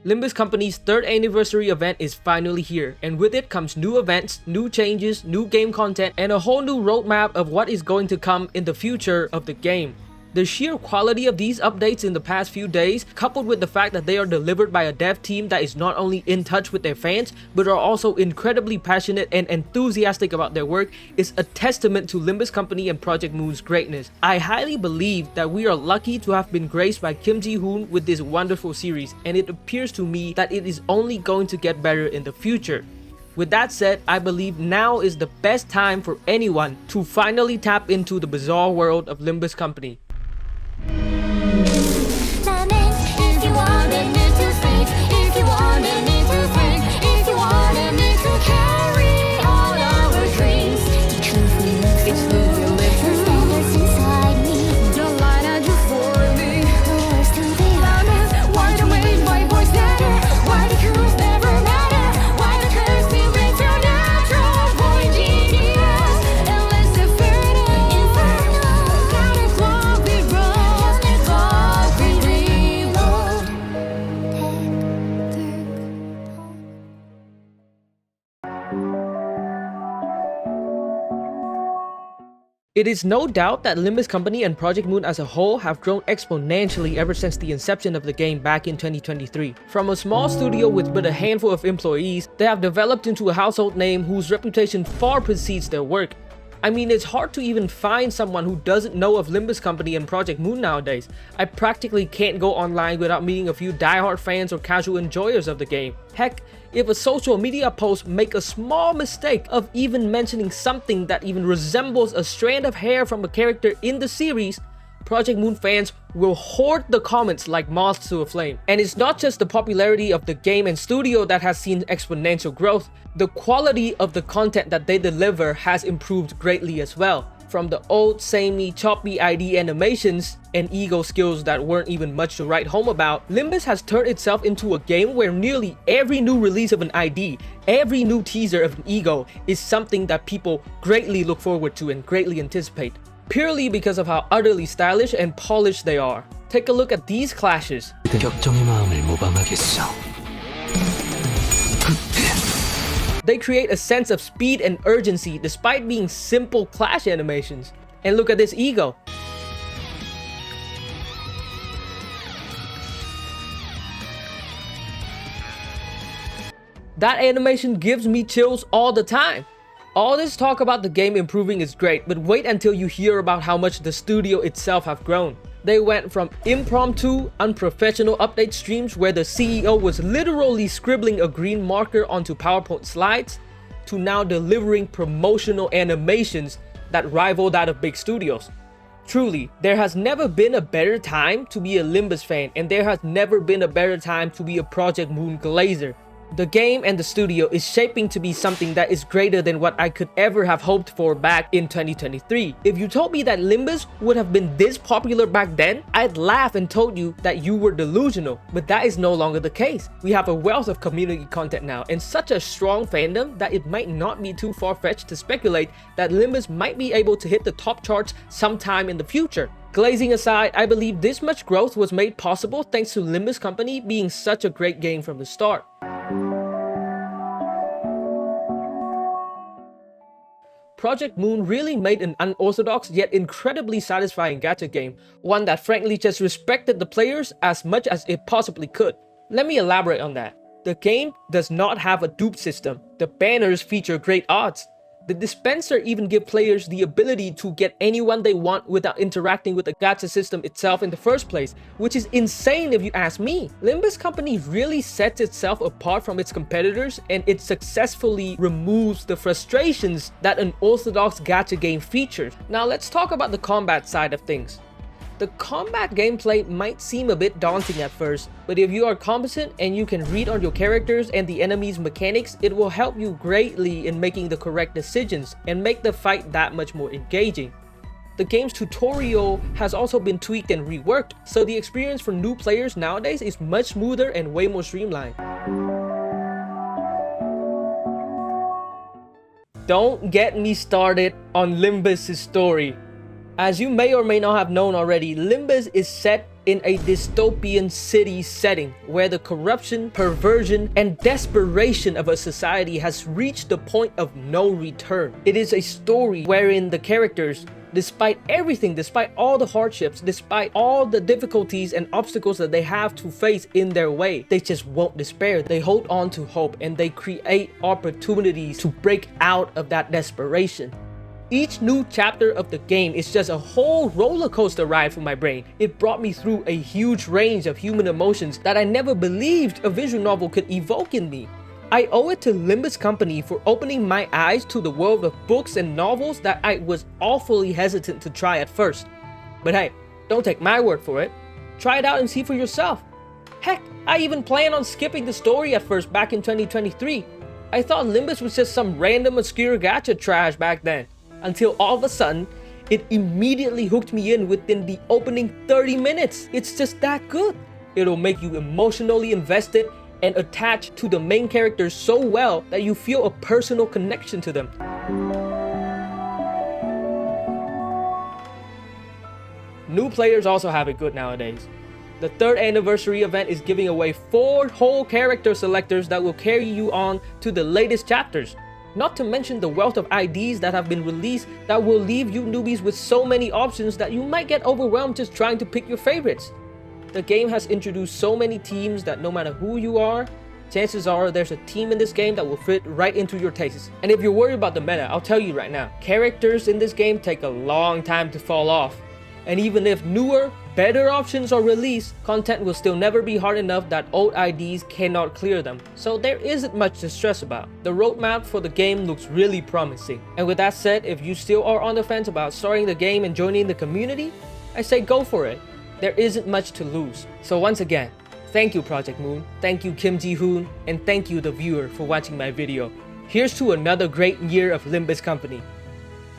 Limbus Company's 3rd anniversary event is finally here, and with it comes new events, new changes, new game content, and a whole new roadmap of what is going to come in the future of the game. The sheer quality of these updates in the past few days, coupled with the fact that they are delivered by a dev team that is not only in touch with their fans, but are also incredibly passionate and enthusiastic about their work, is a testament to Limbus Company and Project Moon's greatness. I highly believe that we are lucky to have been graced by Kim Ji-hoon with this wonderful series, and it appears to me that it is only going to get better in the future. With that said, I believe now is the best time for anyone to finally tap into the bizarre world of Limbus Company. If you wanted me to speak, if you wanted me to think, if you wanted me to carry all our dreams, the truth we live for, it's who we live for. The standards inside me, the line I do for me, the words to be honest. Why to make my voice matter? Why the truth never matter? Why the curse be with your natural boy genius? And let's defeat it, inferno. Gotta clock we roll, clock we reload. It is no doubt that Limbus Company and Project Moon as a whole have grown exponentially ever since the inception of the game back in 2023. From a small studio with but a handful of employees, they have developed into a household name whose reputation far precedes their work. I mean, it's hard to even find someone who doesn't know of Limbus Company and Project Moon nowadays. I practically can't go online without meeting a few diehard fans or casual enjoyers of the game. Heck, if a social media post make a small mistake of even mentioning something that even resembles a strand of hair from a character in the series, Project Moon fans will hoard the comments like moths to a flame. And it's not just the popularity of the game and studio that has seen exponential growth, the quality of the content that they deliver has improved greatly as well. From the old samey choppy ID animations and ego skills that weren't even much to write home about, Limbus has turned itself into a game where nearly every new release of an ID, every new teaser of an ego is something that people greatly look forward to and greatly anticipate, purely because of how utterly stylish and polished they are. Take a look at these clashes. 격정의 마음을 모방하겠어. They create a sense of speed and urgency despite being simple clash animations. And look at this ego. That animation gives me chills all the time. All this talk about the game improving is great, but wait until you hear about how much the studio itself have grown. They went from impromptu, unprofessional update streams where the CEO was literally scribbling a green marker onto PowerPoint slides, to now delivering promotional animations that rival that of big studios. Truly, there has never been a better time to be a Limbus fan, and there has never been a better time to be a Project Moon glazer. The game and the studio is shaping to be something that is greater than what I could ever have hoped for back in 2023. If you told me that Limbus would have been this popular back then, I'd laugh and told you that you were delusional, but that is no longer the case. We have a wealth of community content now and such a strong fandom that it might not be too far-fetched to speculate that Limbus might be able to hit the top charts sometime in the future. Glazing aside, I believe this much growth was made possible thanks to Limbus Company being such a great game from the start. Project Moon really made an unorthodox yet incredibly satisfying gacha game, one that frankly just respected the players as much as it possibly could. Let me elaborate on that. The game does not have a dupe system. The banners feature great odds. The dispenser even gives players the ability to get anyone they want without interacting with the gacha system itself in the first place, which is insane if you ask me. Limbus Company really sets itself apart from its competitors, and it successfully removes the frustrations that an orthodox gacha game features. Now let's talk about the combat side of things. The combat gameplay might seem a bit daunting at first, but if you are competent and you can read on your characters and the enemy's mechanics, it will help you greatly in making the correct decisions and make the fight that much more engaging. The game's tutorial has also been tweaked and reworked, so the experience for new players nowadays is much smoother and way more streamlined. Don't get me started on Limbus' story. As you may or may not have known already, Limbus is set in a dystopian city setting where the corruption, perversion, and desperation of a society has reached the point of no return. It is a story wherein the characters, despite everything, despite all the hardships, despite all the difficulties and obstacles that they have to face in their way, they just won't despair. They hold on to hope and they create opportunities to break out of that desperation. Each new chapter of the game is just a whole roller coaster ride for my brain. It brought me through a huge range of human emotions that I never believed a visual novel could evoke in me. I owe it to Limbus Company for opening my eyes to the world of books and novels that I was awfully hesitant to try at first. But hey, don't take my word for it. Try it out and see for yourself. Heck, I even planned on skipping the story at first back in 2023. I thought Limbus was just some random obscure gacha trash back then. Until all of a sudden, it immediately hooked me in within the opening 30 minutes. It's just that good. It'll make you emotionally invested and attached to the main characters so well that you feel a personal connection to them. New players also have it good nowadays. The 3rd anniversary event is giving away 4 whole character selectors that will carry you on to the latest chapters. Not to mention the wealth of IDs that have been released that will leave you newbies with so many options that you might get overwhelmed just trying to pick your favorites. The game has introduced so many teams that no matter who you are, chances are there's a team in this game that will fit right into your tastes. And if you're worried about the meta, I'll tell you right now, characters in this game take a long time to fall off. And even if newer, better options are released, content will still never be hard enough that old IDs cannot clear them. So there isn't much to stress about. The roadmap for the game looks really promising. And with that said, if you still are on the fence about starting the game and joining the community, I say go for it. There isn't much to lose. So once again, thank you Project Moon, thank you Kim Ji-hoon, and thank you the viewer for watching my video. Here's to another great year of Limbus Company.